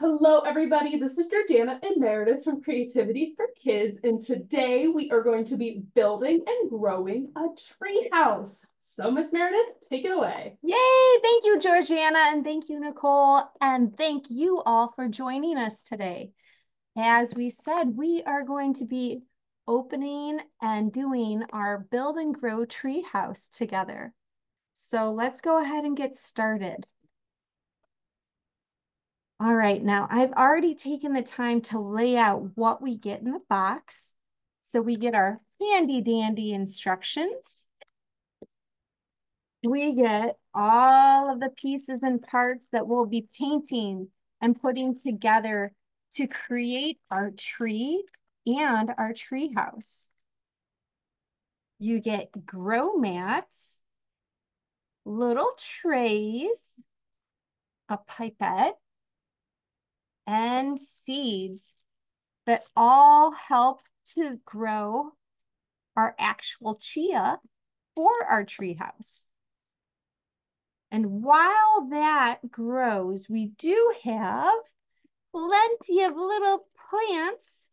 Hello, everybody. This is Georgiana and Meredith from Creativity for Kids, and today we are going to be building and growing a tree house. So, Miss Meredith, take it away. Yay! Thank you, Georgiana, and thank you, Nicole, and thank you all for joining us today. As we said, we are going to be opening and doing our Build and Grow tree house together. So let's go ahead and get started. All right, now I've already taken the time to lay out what we get in the box. So we get our handy dandy instructions. We get all of the pieces and parts that we'll be painting and putting together to create our tree and our tree house. You get grow mats, little trays, a pipette, and seeds that all help to grow our actual chia for our tree house. And while that grows, we do have plenty of little plants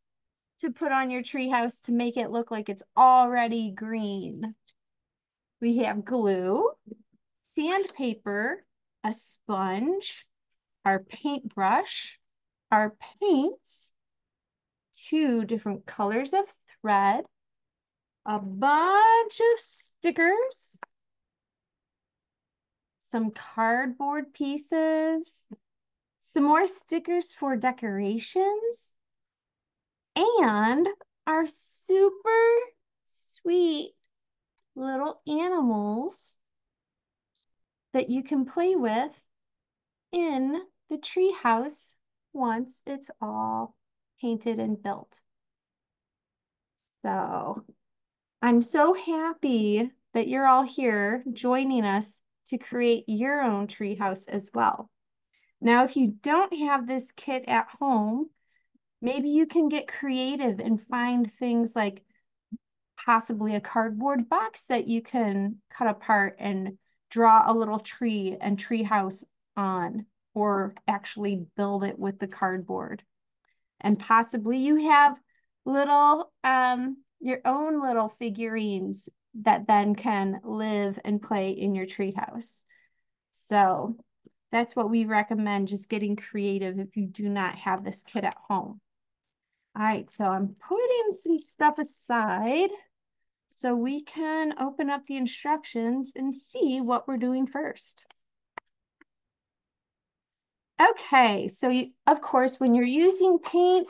to put on your treehouse to make it look like it's already green. We have glue, sandpaper, a sponge, our paintbrush, our paints, two different colors of thread, a bunch of stickers, some cardboard pieces, some more stickers for decorations, and our super sweet little animals that you can play with in the tree house once it's all painted and built. So I'm so happy that you're all here joining us to create your own tree house as well. Now, if you don't have this kit at home, maybe you can get creative and find things like possibly a cardboard box that you can cut apart and draw a little tree and tree house on, or actually build it with the cardboard. And possibly you have little, your own little figurines that then can live and play in your tree house. So that's what we recommend, just getting creative if you do not have this kit at home. All right, so I'm putting some stuff aside so we can open up the instructions and see what we're doing first. Okay, so of course, when you're using paint,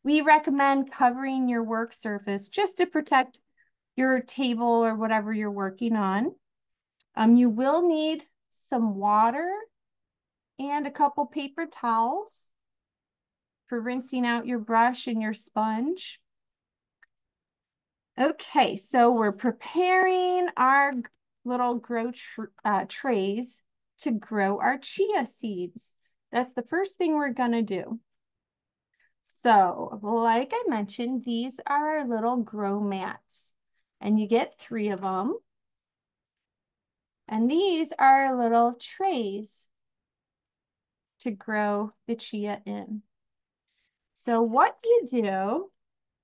we recommend covering your work surface just to protect your table or whatever you're working on. You will need some water and a couple paper towels for rinsing out your brush and your sponge. Okay, so we're preparing our little trays to grow our chia seeds. That's the first thing we're gonna do. So, like I mentioned, these are our little grow mats, and you get 3 of them. And these are little trays to grow the chia in. So what you do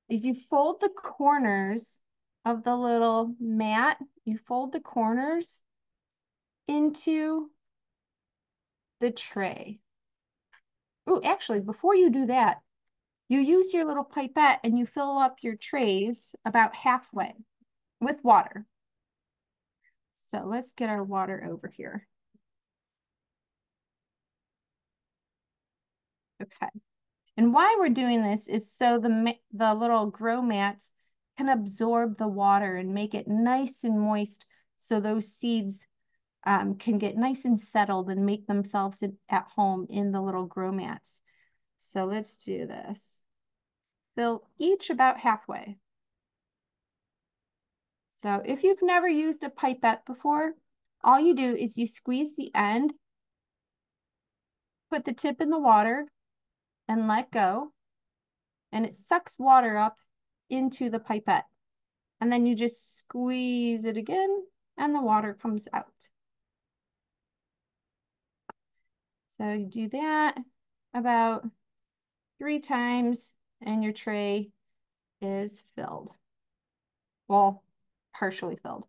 is you fold the corners of the little mat, you fold the corners into the tray. Oh, actually, before you do that, you use your little pipette and you fill up your trays about halfway with water. So let's get our water over here. Okay. And why we're doing this is so the little grow mats can absorb the water and make it nice and moist so those seeds can get nice and settled and make themselves at home in the little grow mats. So let's do this. Fill each about halfway. So if you've never used a pipette before, all you do is you squeeze the end, put the tip in the water, and let go, and it sucks water up into the pipette. And then you just squeeze it again, and the water comes out. So you do that. about 3 times and your tray is filled. Well, partially filled.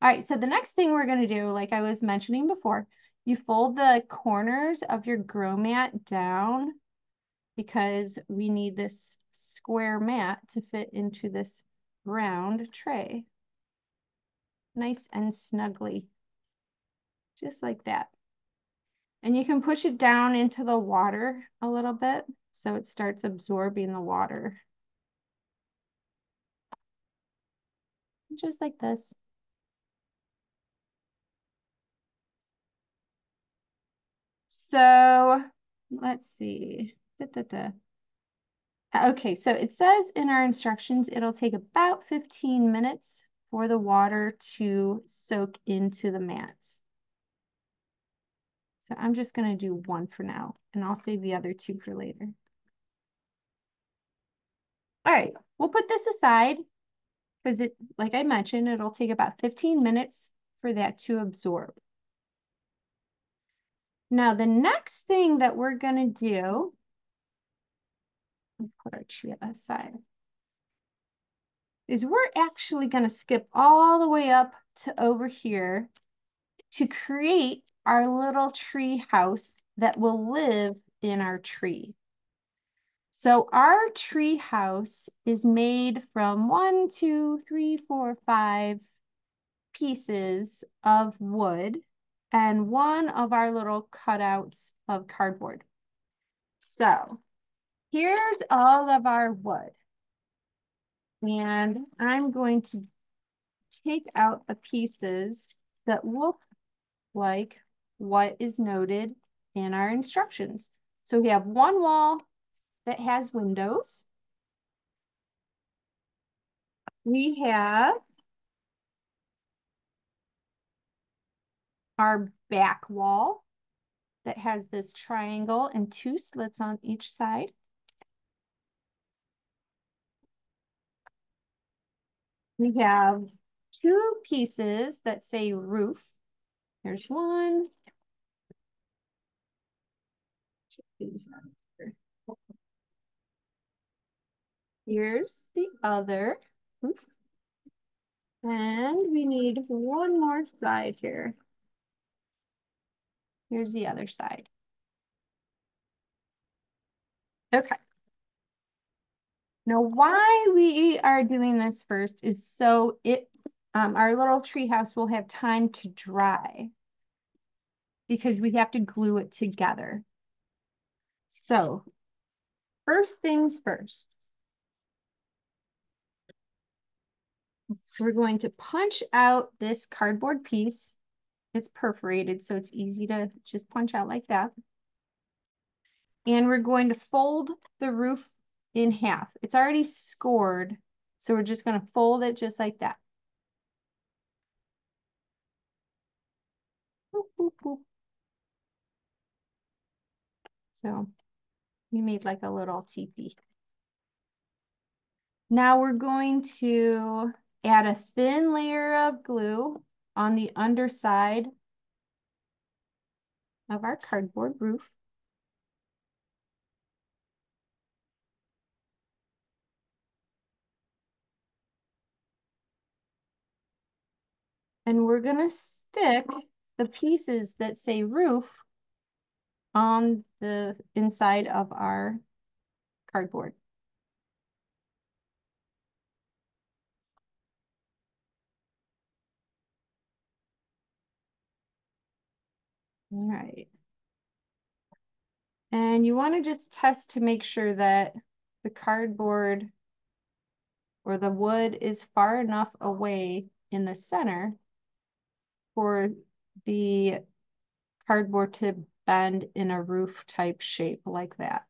All right, so the next thing we're going to do, like I was mentioning before, you fold the corners of your grow mat down because we need this square mat to fit into this round tray. Nice and snugly, just like that. And you can push it down into the water a little bit so it starts absorbing the water. Just like this. So let's see. Da, da, da. Okay, so it says in our instructions, it'll take about 15 minutes for the water to soak into the mats. So I'm just going to do 1 for now, and I'll save the other 2 for later. All right, we'll put this aside because it, like I mentioned, it'll take about 15 minutes for that to absorb. Now, the next thing that we're going to do, put our chia aside, is we're actually going to skip all the way up to over here to create our little tree house that will live in our tree. So our tree house is made from 1, 2, 3, 4, 5 pieces of wood and 1 of our little cutouts of cardboard. So here's all of our wood. And I'm going to take out the pieces that look like what is noted in our instructions. So we have 1 wall that has windows. We have our back wall that has this triangle and 2 slits on each side. We have 2 pieces that say roof. There's 1. Here's the other roof. And we need 1 more side here. Here's the other side. Okay. Now, why we are doing this first is so our little tree house will have time to dry because we have to glue it together. So, first things first, we're going to punch out this cardboard piece. It's perforated, so it's easy to just punch out like that. And we're going to fold the roof in half. It's already scored, so we're just going to fold it just like that. Boop, boop, boop. So we made like a little teepee. Now we're going to add a thin layer of glue on the underside of our cardboard roof. And we're going to stick the pieces that say roof on the inside of our cardboard. All right. And you want to just test to make sure that the cardboard or the wood is far enough away in the center for the cardboard to bend in a roof type shape like that.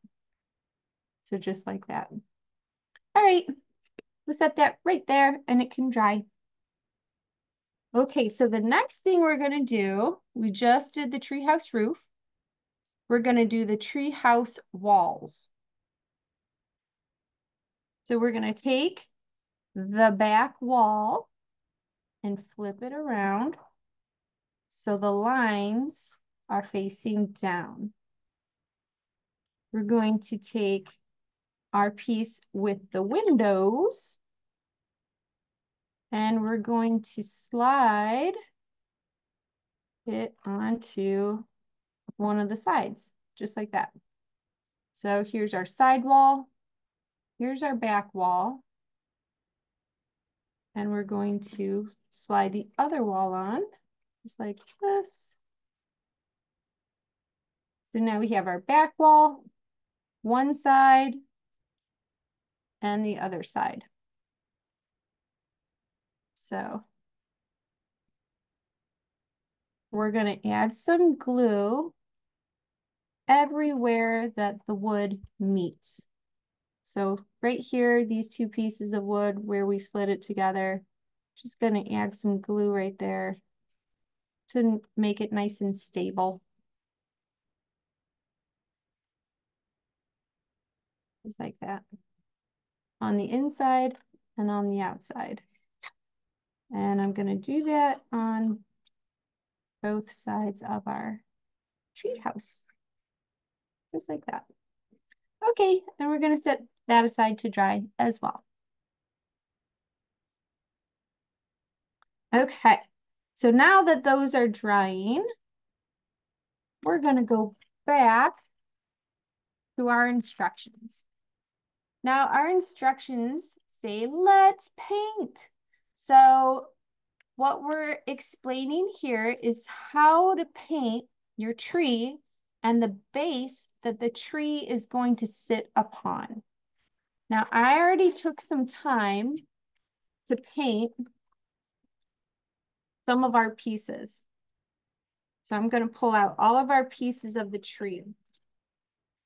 So just like that. All right, we'll set that right there and it can dry. Okay, so the next thing we're gonna do, we just did the treehouse roof. We're gonna do the treehouse walls. So we're gonna take the back wall and flip it around so the lines are facing down. we're going to take our piece with the windows and we're going to slide it onto one of the sides, just like that. So here's our side wall, here's our back wall, and we're going to slide the other wall on, just like this. So now we have our back wall, one side, and the other side. So we're going to add some glue everywhere that the wood meets. So right here, these two pieces of wood where we slid it together, just going to add some glue right there to make it nice and stable. Just like that. On the inside and on the outside. And I'm going to do that on both sides of our tree house. Just like that. Okay, and we're going to set that aside to dry as well. Okay, so now that those are drying, we're going to go back to our instructions. Now our instructions say, let's paint. So what we're explaining here is how to paint your tree and the base that the tree is going to sit upon. Now I already took some time to paint some of our pieces. So I'm going to pull out all of our pieces of the tree.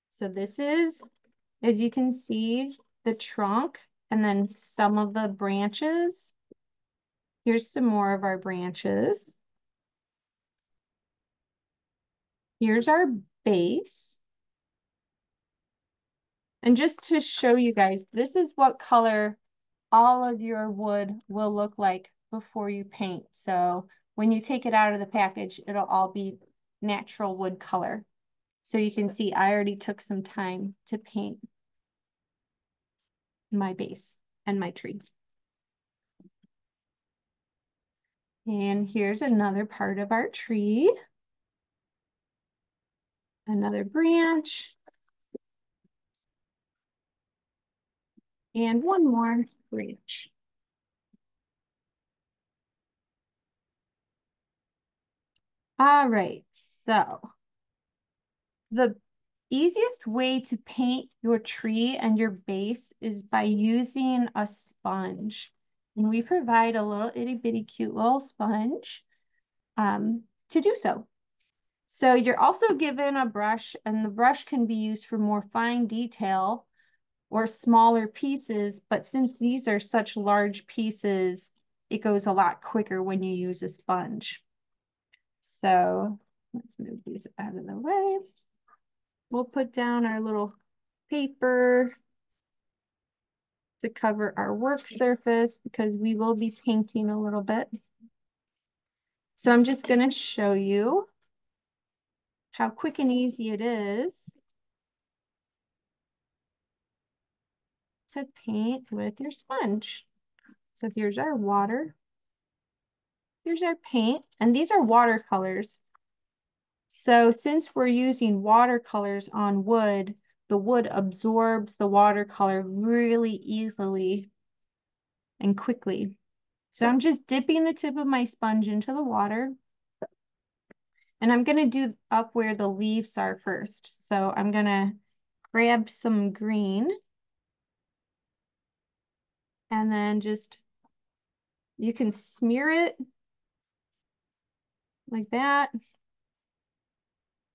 So this is, as you can see, the trunk and then some of the branches. Here's some more of our branches. Here's our base. And just to show you guys, this is what color all of your wood will look like before you paint. So when you take it out of the package, it'll all be natural wood color. So you can see I already took some time to paint my base and my tree. And here's another part of our tree. Another branch. And one more branch. All right, so the easiest way to paint your tree and your base is by using a sponge. And we provide a little itty bitty cute little sponge to do so. So you're also given a brush, and the brush can be used for more fine detail or smaller pieces, but since these are such large pieces, it goes a lot quicker when you use a sponge. So let's move these out of the way. We'll put down our little paper to cover our work surface because we will be painting a little bit. So I'm just going to show you how quick and easy it is to paint with your sponge. So here's our water. Here's our paint, and these are watercolors. So since we're using watercolors on wood, the wood absorbs the watercolor really easily and quickly. So I'm just dipping the tip of my sponge into the water. And I'm going to do up where the leaves are first. So I'm going to grab some green. And then just, you can smear it like that.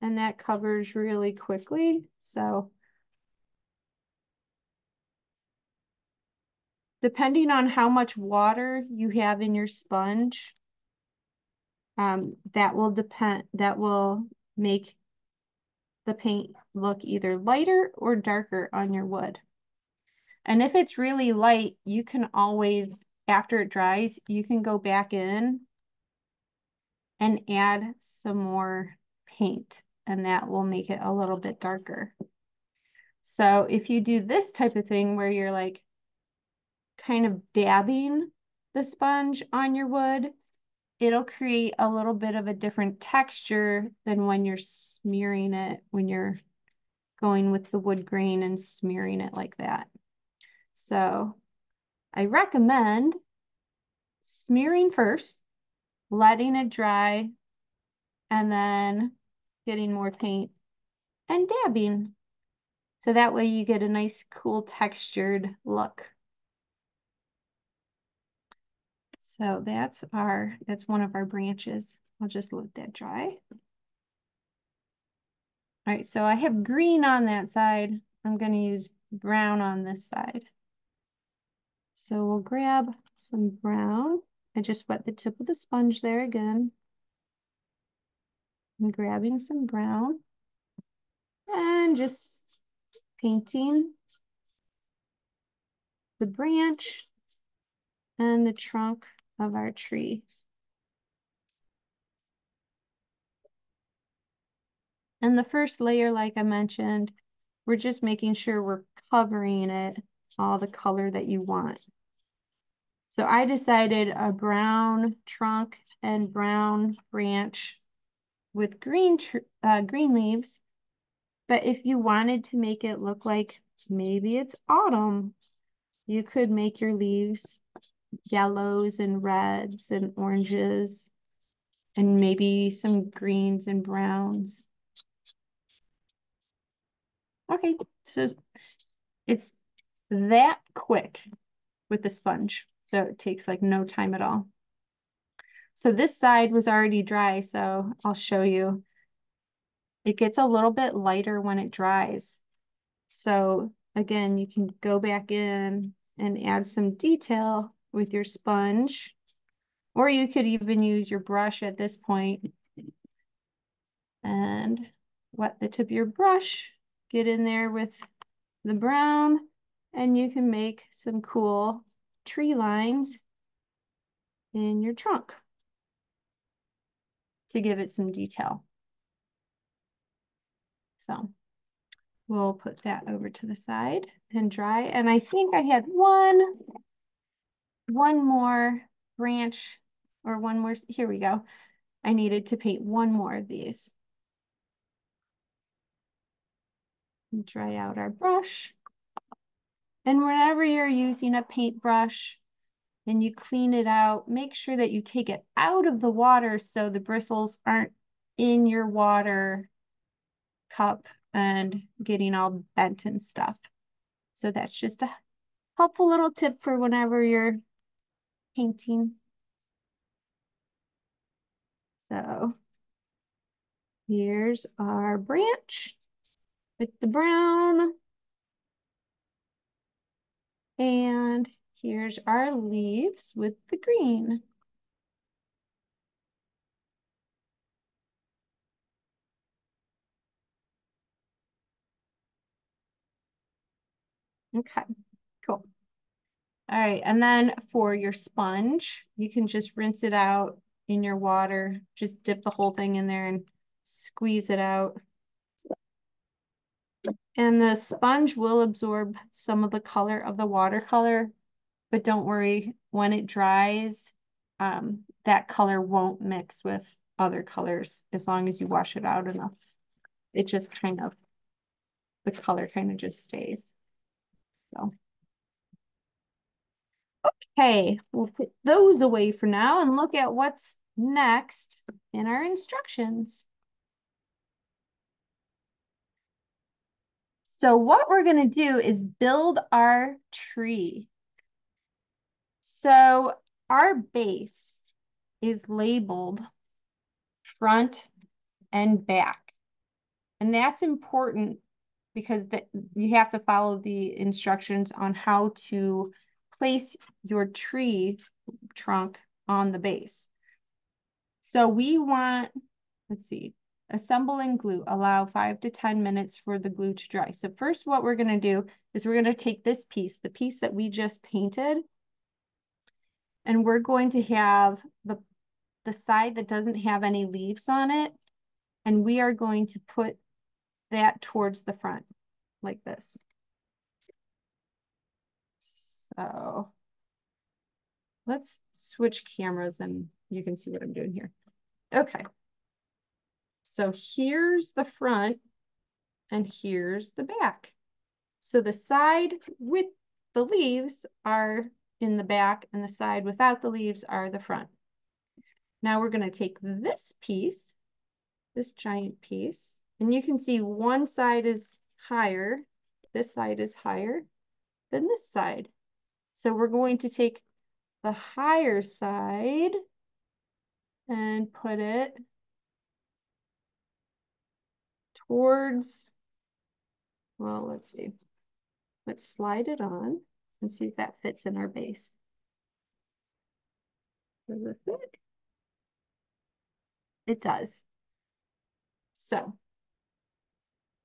And that covers really quickly. So depending on how much water you have in your sponge, that will make the paint look either lighter or darker on your wood. And if it's really light, you can always, after it dries, you can go back in and add some more paint, and that will make it a little bit darker. So if you do this type of thing where you're like kind of dabbing the sponge on your wood, it'll create a little bit of a different texture than when you're smearing it, when you're going with the wood grain and smearing it like that. So I recommend smearing first, letting it dry, and then getting more paint and dabbing. So that way you get a nice, cool textured look. So that's one of our branches. I'll just let that dry. All right, so I have green on that side. I'm going to use brown on this side. So we'll grab some brown. I just wet the tip of the sponge there again. I'm grabbing some brown and just painting the branch and the trunk of our tree. And the first layer, like I mentioned, we're just making sure we're covering it all the color that you want. So I decided a brown trunk and brown branch with green leaves. But if you wanted to make it look like maybe it's autumn, you could make your leaves yellows and reds and oranges and maybe some greens and browns. Okay, so it's that quick with the sponge. So it takes like no time at all. So this side was already dry, so I'll show you. It gets a little bit lighter when it dries. So again, you can go back in and add some detail with your sponge, or you could even use your brush at this point and wet the tip of your brush, get in there with the brown, and you can make some cool tree lines in your trunk to give it some detail. So we'll put that over to the side and dry. And I think I had one more branch or one more, here we go. I needed to paint one more of these. Dry out our brush. And whenever you're using a paintbrush and you clean it out, make sure that you take it out of the water so the bristles aren't in your water cup and getting all bent and stuff. So that's just a helpful little tip for whenever you're painting. So here's our branch with the brown. And here's our leaves with the green. Okay, cool. All right, and then for your sponge, you can just rinse it out in your water. Just dip the whole thing in there and squeeze it out. And the sponge will absorb some of the color of the watercolor, but don't worry, when it dries, that color won't mix with other colors as long as you wash it out enough. It just kind of, the color kind of just stays. So. Okay, we'll put those away for now and look at what's next in our instructions. So what we're going to do is build our tree. So our base is labeled front and back. And that's important because you have to follow the instructions on how to place your tree trunk on the base. So we want, let's see, assemble and glue. Allow 5 to 10 minutes for the glue to dry. So first what we're going to do is we're going to take this piece, the piece that we just painted, and we're going to have the side that doesn't have any leaves on it, and we are going to put that towards the front like this. So let's switch cameras and you can see what I'm doing here. Okay. So here's the front and here's the back. So the side with the leaves are in the back and the side without the leaves are the front. Now we're going to take this piece, this giant piece, and you can see one side is higher, this side is higher than this side. So we're going to take the higher side and put it towards, well, let's see. Let's slide it on and see if that fits in our base. Does it fit? It does. So,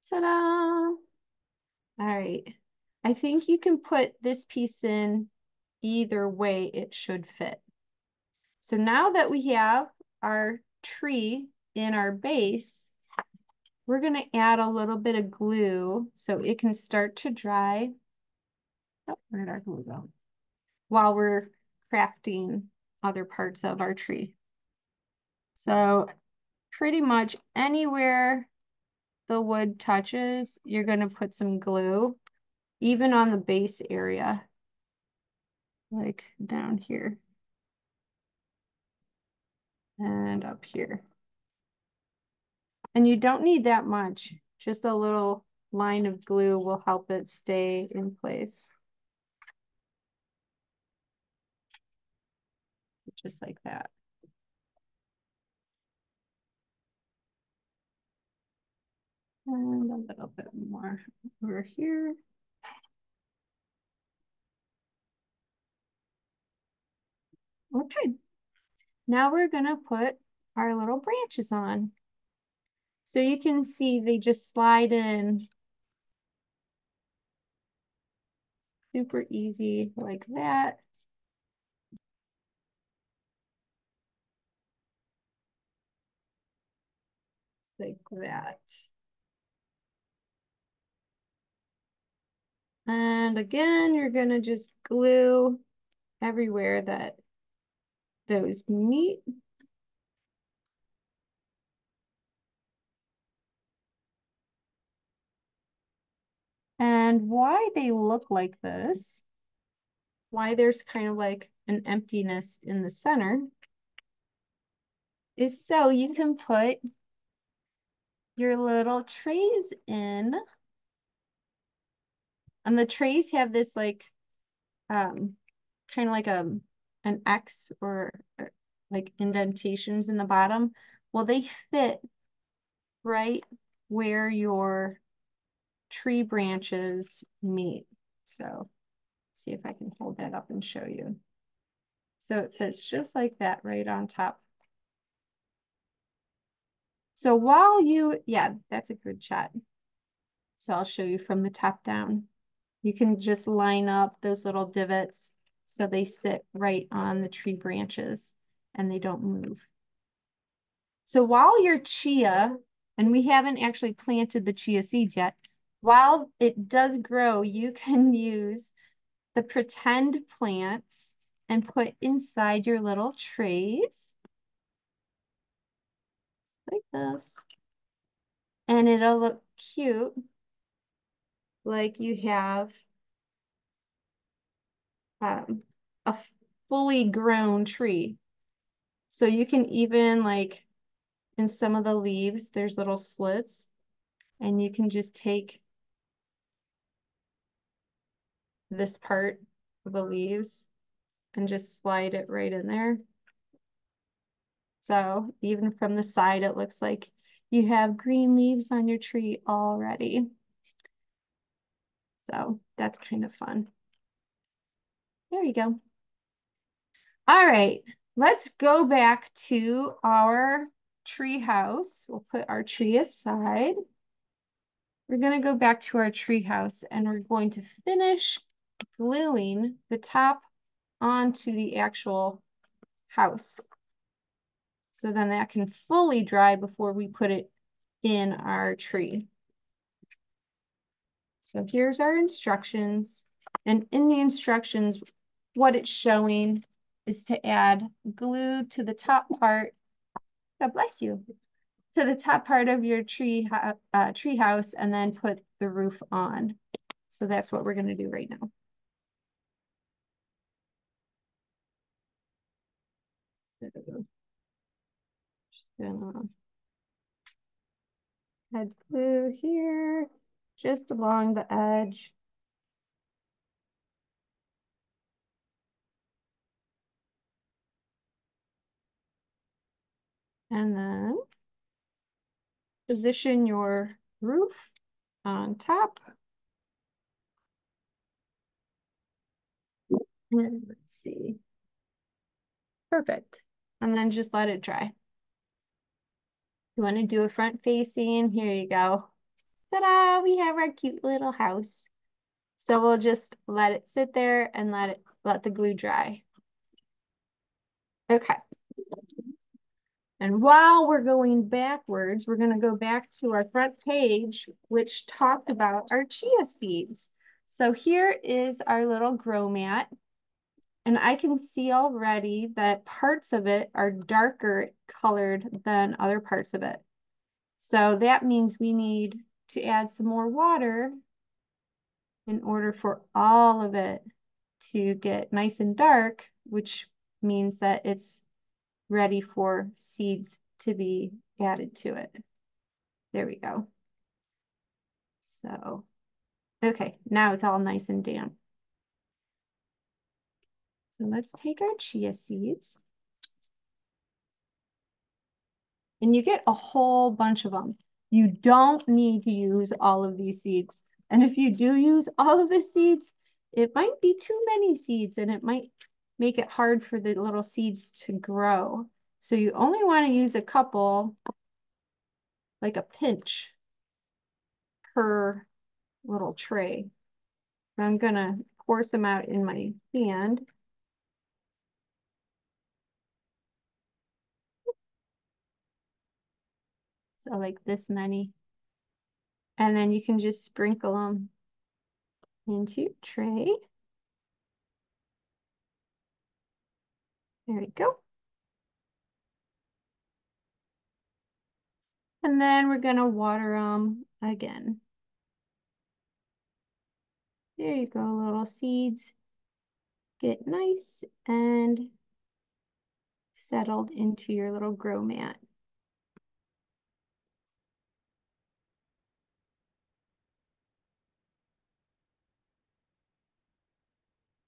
ta-da! All right. I think you can put this piece in either way it should fit. So now that we have our tree in our base, we're going to add a little bit of glue so it can start to dry. Oh, where did our glue go? While we're crafting other parts of our tree. So pretty much anywhere the wood touches, you're going to put some glue, even on the base area, like down here and up here. And you don't need that much. Just a little line of glue will help it stay in place. Just like that. And a little bit more over here. Okay. Now we're gonna put our little branches on. So you can see they just slide in super easy like that. Like that. And again, you're gonna just glue everywhere that those meet. And why they look like this, why there's kind of like an emptiness in the center, is so you can put your little trays in. And the trays have this like kind of like an X or like indentations in the bottom. Well, they fit right where your tree branches meet. So see if I can hold that up and show you. So it fits just like that right on top. So while you, yeah, that's a good shot. So I'll show you from the top down. You can just line up those little divots so they sit right on the tree branches and they don't move. So while your chia, and we haven't actually planted the chia seeds yet, while it does grow, you can use the pretend plants and put inside your little trays like this. And it'll look cute, like you have a fully grown tree. So you can even like in some of the leaves, there's little slits and you can just take this part of the leaves and just slide it right in there. So even from the side, it looks like you have green leaves on your tree already. So that's kind of fun. There you go. All right, let's go back to our tree house. We'll put our tree aside. We're going to go back to our tree house and we're going to finish gluing the top onto the actual house. So then that can fully dry before we put it in our tree. So here's our instructions. And in the instructions, what it's showing is to add glue to the top part, God bless you, to the top part of your tree house and then put the roof on. So that's what we're going to do right now. Just gonna add glue here, just along the edge. And then position your roof on top. And let's see. Perfect. And then just let it dry. You want to do a front facing? Here you go. Ta-da! We have our cute little house. So we'll just let it sit there and let the glue dry. Okay. And while we're going backwards, we're going to go back to our front page, which talked about our chia seeds. So here is our little grow mat. And I can see already that parts of it are darker colored than other parts of it. So that means we need to add some more water in order for all of it to get nice and dark, which means that it's ready for seeds to be added to it. There we go. So, okay, now it's all nice and damp. So let's take our chia seeds. And you get a whole bunch of them. You don't need to use all of these seeds. And if you do use all of the seeds, it might be too many seeds and it might make it hard for the little seeds to grow. So you only want to use a couple, like a pinch per little tray. So I'm gonna pour some out in my hand. So like this many. And then you can just sprinkle them into your tray. There we go. And then we're gonna water them again. There you go, little seeds. Get nice and settled into your little grow mat.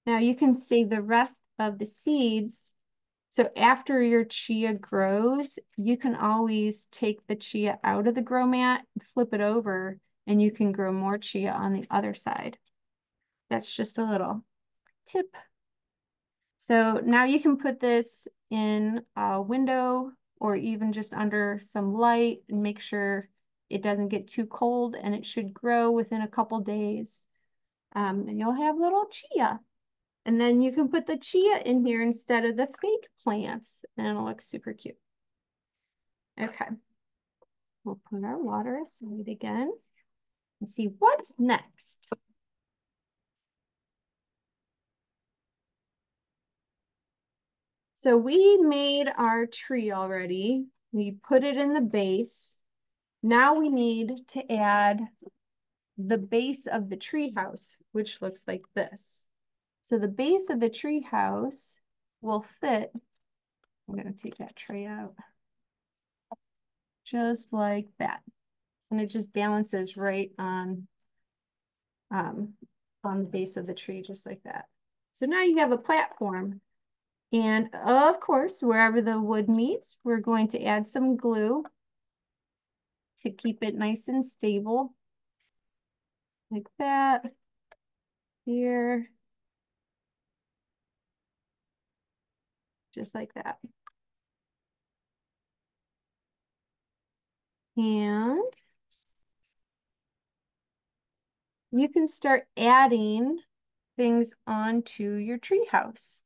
Now you can save the rest of the seeds. So after your chia grows, you can always take the chia out of the grow mat, flip it over, and you can grow more chia on the other side. That's just a little tip. So now you can put this in a window or even just under some light and make sure it doesn't get too cold, and it should grow within a couple days. And you'll have little chia. And then you can put the chia in here instead of the fake plants, and it'll look super cute. Okay, we'll put our water aside again and see what's next. So we made our tree already. We put it in the base. Now we need to add the base of the tree house, which looks like this. So the base of the tree house will fit. I'm going to take that tray out. Just like that. And it just balances right on the base of the tree, just like that. So now you have a platform. And of course, wherever the wood meets, we're going to add some glue to keep it nice and stable. Like that. Here. Just like that. And you can start adding things onto your treehouse,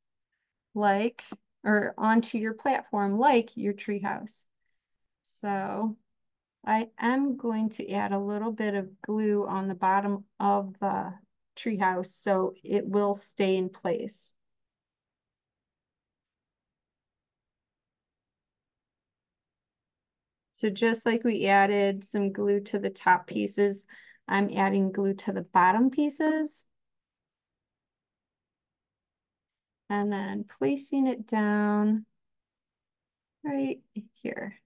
or onto your platform, like your treehouse. So I am going to add a little bit of glue on the bottom of the treehouse so it will stay in place. So just like we added some glue to the top pieces, I'm adding glue to the bottom pieces. And then placing it down right here.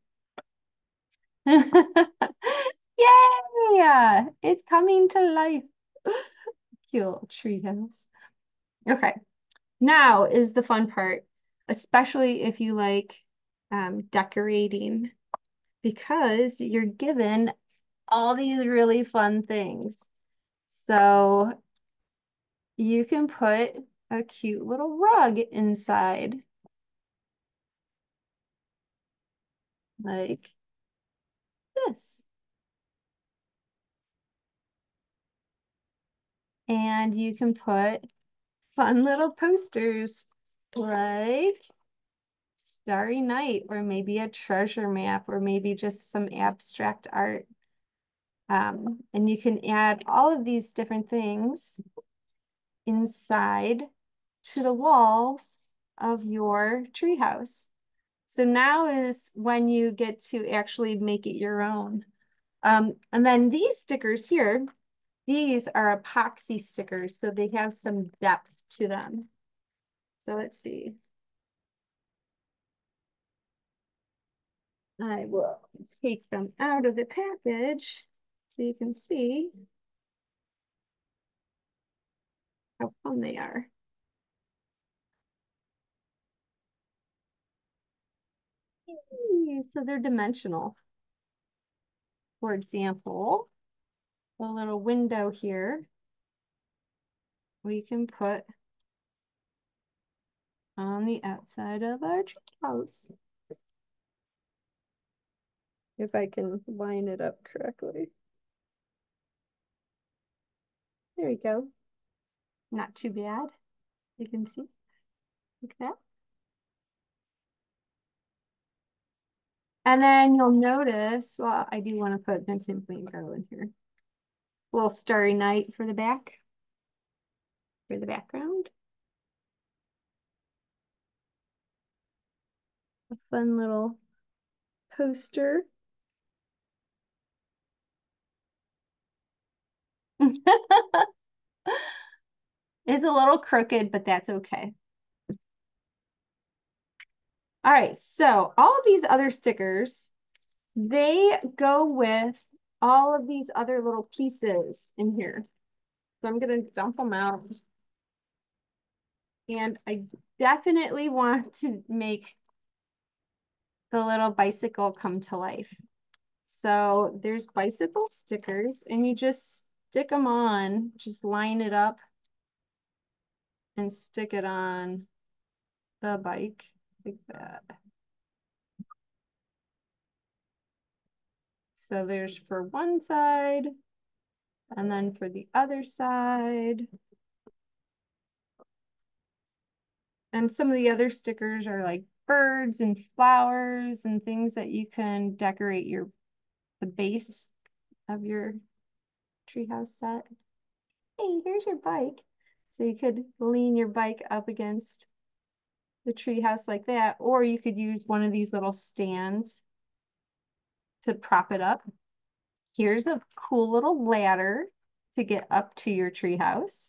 Yay! It's coming to life. Cute little treehouse. Okay, now is the fun part, especially if you like decorating, because you're given all these really fun things. So you can put a cute little rug inside, like this. And you can put fun little posters like Starry Night, or maybe a treasure map, or maybe just some abstract art. And you can add all of these different things inside to the walls of your treehouse. So now is when you get to actually make it your own. And then these stickers here, these are epoxy stickers, so they have some depth to them. So let's see. I will take them out of the package so you can see how fun they are. So they're dimensional. For example, the little window here, we can put on the outside of our house. If I can line it up correctly. There we go. Not too bad. You can see. Look at that. And then you'll notice, well, I do want to put Vincent Van Gogh in here. A little Starry Night for the back, for the background. A fun little poster. It's a little crooked, but that's okay. All right, so all of these other stickers, they go with all of these other little pieces in here. So I'm gonna dump them out. And I definitely want to make the little bicycle come to life. So there's bicycle stickers, and you just stick them on, just line it up and stick it on the bike like that. So there's for one side, and then for the other side. And some of the other stickers are like birds and flowers and things that you can decorate the base of your treehouse set. Hey, here's your bike. So you could lean your bike up against the treehouse like that, or you could use one of these little stands to prop it up. Here's a cool little ladder to get up to your treehouse,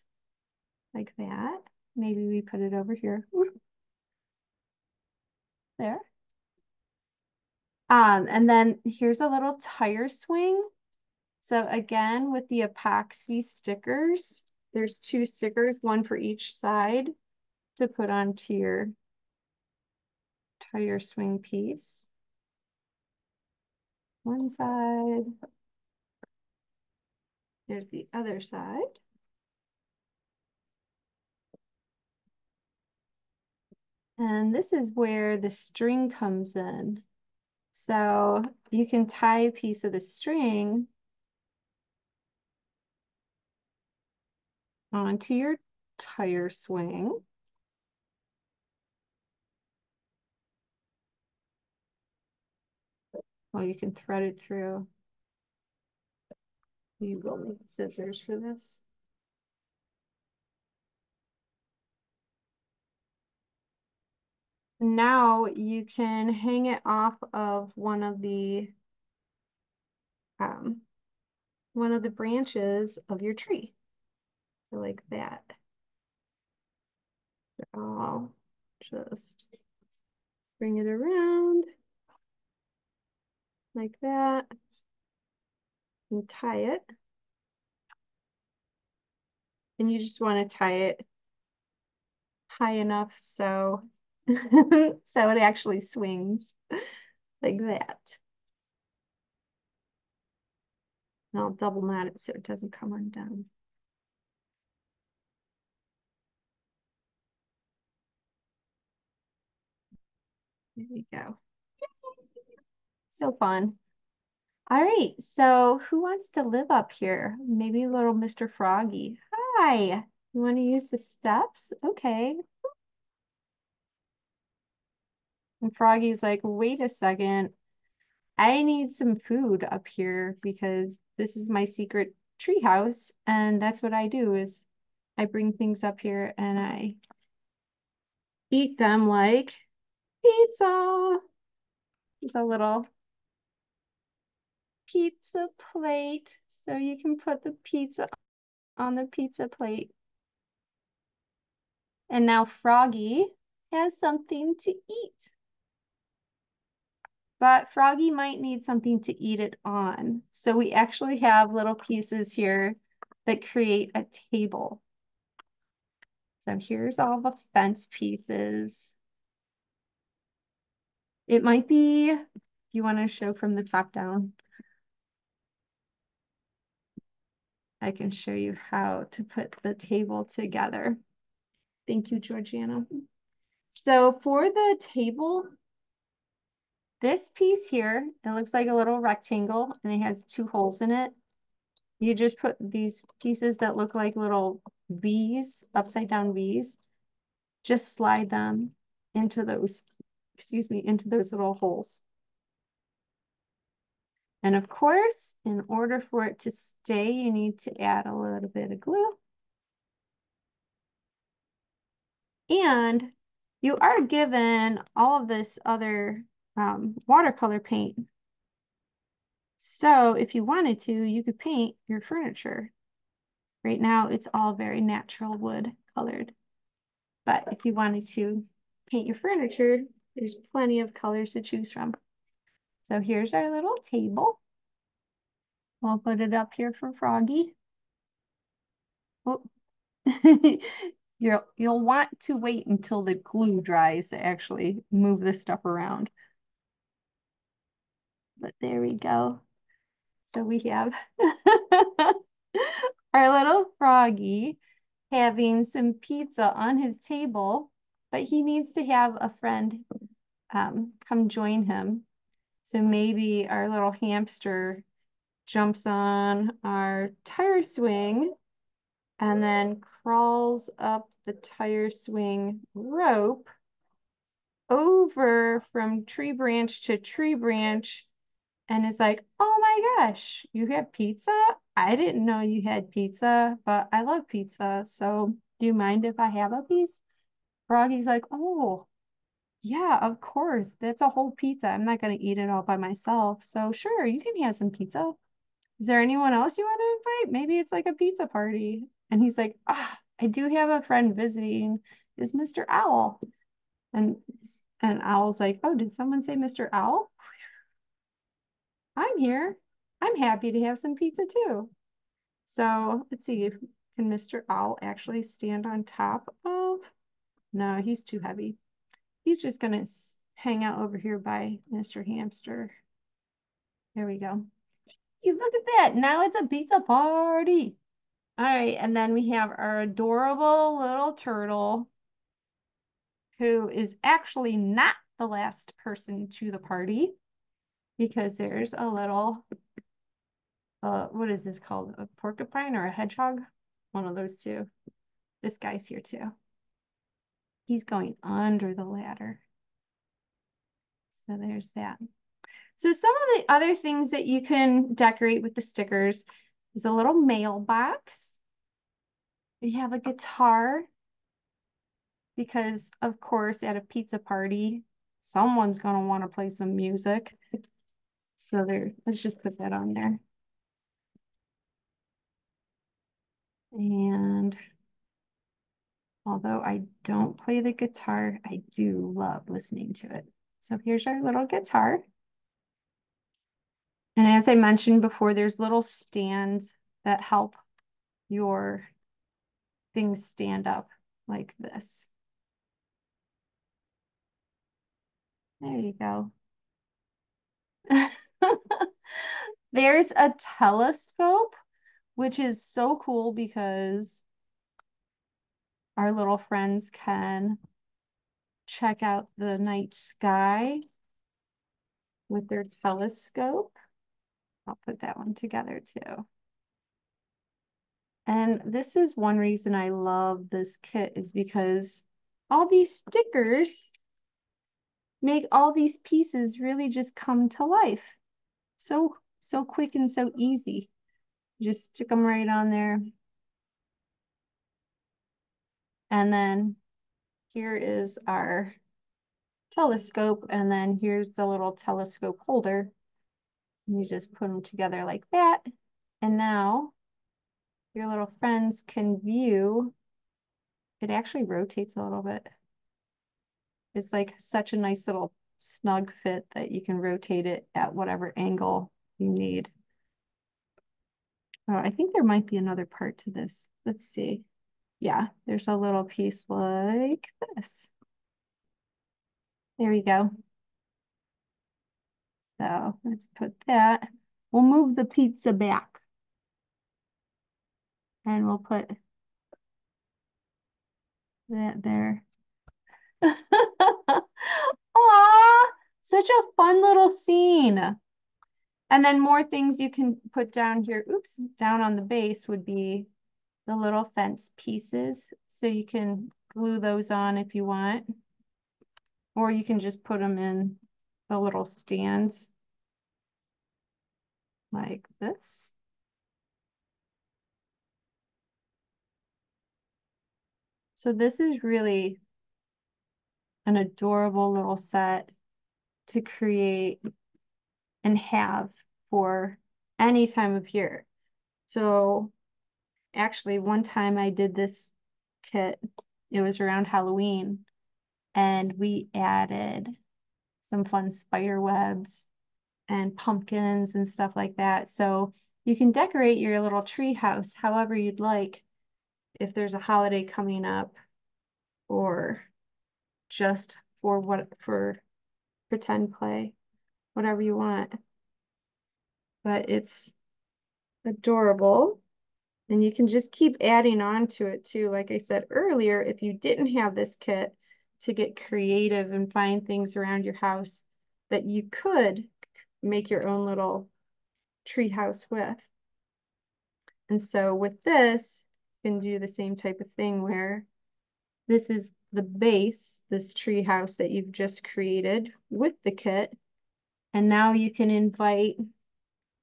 like that. Maybe we put it over here. There. And then here's a little tire swing. So again, with the epoxy stickers, there's 2 stickers, one for each side to put onto your tire swing piece. One side. There's the other side. And this is where the string comes in. So you can tie a piece of the string onto your tire swing. Well, you can thread it through. You will need scissors for this. Now you can hang it off of um, one of the branches of your tree. So like that. So I'll just bring it around like that and tie it. And you just want to tie it high enough so so it actually swings like that. And I'll double knot it so it doesn't come undone. There we go. So fun. All right, so who wants to live up here? Maybe little Mr. Froggy. Hi, you want to use the steps? Okay. And Froggy's like, wait a second. I need some food up here because this is my secret tree house, and that's what I do is I bring things up here and I eat them like pizza. There's a little pizza plate so you can put the pizza on the pizza plate. And now Froggy has something to eat. But Froggy might need something to eat it on. So we actually have little pieces here that create a table. So here's all the fence pieces. It might be, you want to show from the top down? I can show you how to put the table together. Thank you, Georgiana. So for the table, this piece here, it looks like a little rectangle and it has two holes in it. You just put these pieces that look like little V's, upside down V's, just slide them into those, into those little holes. And of course, in order for it to stay, you need to add a little bit of glue. And you are given all of this other watercolor paint. So if you wanted to, you could paint your furniture. Right now, it's all very natural wood colored. But if you wanted to paint your furniture, there's plenty of colors to choose from. So here's our little table. We'll put it up here for Froggy. Oh. You'll want to wait until the glue dries to actually move this stuff around. But there we go. So we have our little Froggy having some pizza on his table, but he needs to have a friend come join him. So maybe our little hamster jumps on our tire swing and then crawls up the tire swing rope over from tree branch to tree branch and is like, oh my gosh, you have pizza? I didn't know you had pizza, but I love pizza. So do you mind if I have a piece? Froggy's like, oh, yeah, of course. That's a whole pizza. I'm not going to eat it all by myself. So sure, you can have some pizza. Is there anyone else you want to invite? Maybe it's like a pizza party. And he's like, ah, I do have a friend visiting. Is Mr. Owl? And and Owl's like, oh, did someone say Mr. Owl? I'm here. I'm happy to have some pizza too. So let's see if can Mr. Owl actually stand on top of? No, he's too heavy. He's just gonna hang out over here by Mr. Hamster. There we go. You look at that. Now it's a pizza party. All right, and then we have our adorable little turtle who is actually not the last person to the party because there's a little, what is this called? A porcupine or a hedgehog? One of those two. This guy's here too. He's going under the ladder. So there's that. So some of the other things that you can decorate with the stickers, There's a little mailbox. We have a guitar because, of course, at a pizza party, someone's going to want to play some music. So there, let's just put that on there. And although I don't play the guitar, I do love listening to it. So here's our little guitar. And as I mentioned before, there's little stands that help your things stand up like this. There you go. There's a telescope, which is so cool because our little friends can check out the night sky with their telescope. I'll put that one together too. And this is one reason I love this kit is because all these stickers make all these pieces really just come to life. So quick and so easy. Just stick them right on there. And then here is our telescope. And then here's the little telescope holder. You just put them together like that. And now your little friends can view. It actually rotates a little bit. It's like such a nice little snug fit that you can rotate it at whatever angle you need. Oh, I think there might be another part to this. Let's see. Yeah, there's a little piece like this. There we go. So let's put that. We'll move the pizza back. And we'll put that there. Aw, such a fun little scene. And then more things you can put down here. Oops, down on the base would be the little fence pieces. So you can glue those on if you want. Or you can just put them in the little stands like this. So this is really an adorable little set to create and have for any time of year. So actually one time I did this kit, it was around Halloween, and we added some fun spider webs and pumpkins and stuff like that. So you can decorate your little tree house however you'd like if there's a holiday coming up or just for pretend play, whatever you want. But it's adorable. And you can just keep adding on to it too. Like I said earlier, if you didn't have this kit to get creative and find things around your house that you could make your own little tree house with. And so with this, you can do the same type of thing where this is the base, this tree house that you've just created with the kit. And now you can invite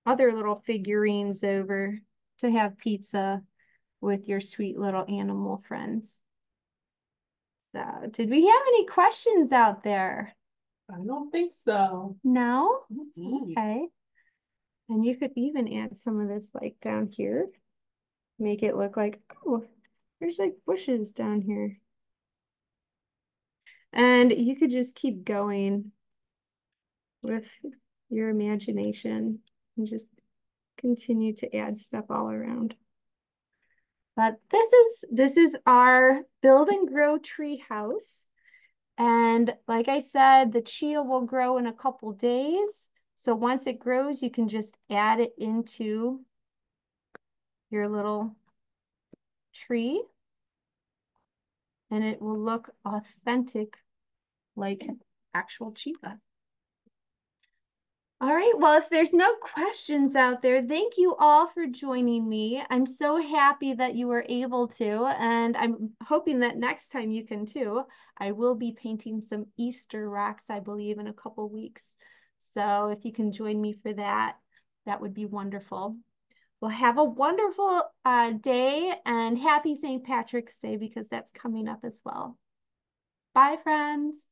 other little figurines over to have pizza with your sweet little animal friends. So, did we have any questions out there? I don't think so. No? Mm-hmm. Okay. And you could even add some of this like down here. Make it look like, oh, there's like bushes down here. And you could just keep going with your imagination and just continue to add stuff all around. But this is our build and grow tree house. And like I said, the chia will grow in a couple days. So once it grows, you can just add it into your little tree and it will look authentic like actual chia. All right, well, if there's no questions out there, thank you all for joining me. I'm so happy that you were able to, and I'm hoping that next time you can too. I will be painting some Easter rocks, I believe, in a couple weeks. So if you can join me for that, that would be wonderful. Well, have a wonderful day and happy St. Patrick's Day because that's coming up as well. Bye, friends.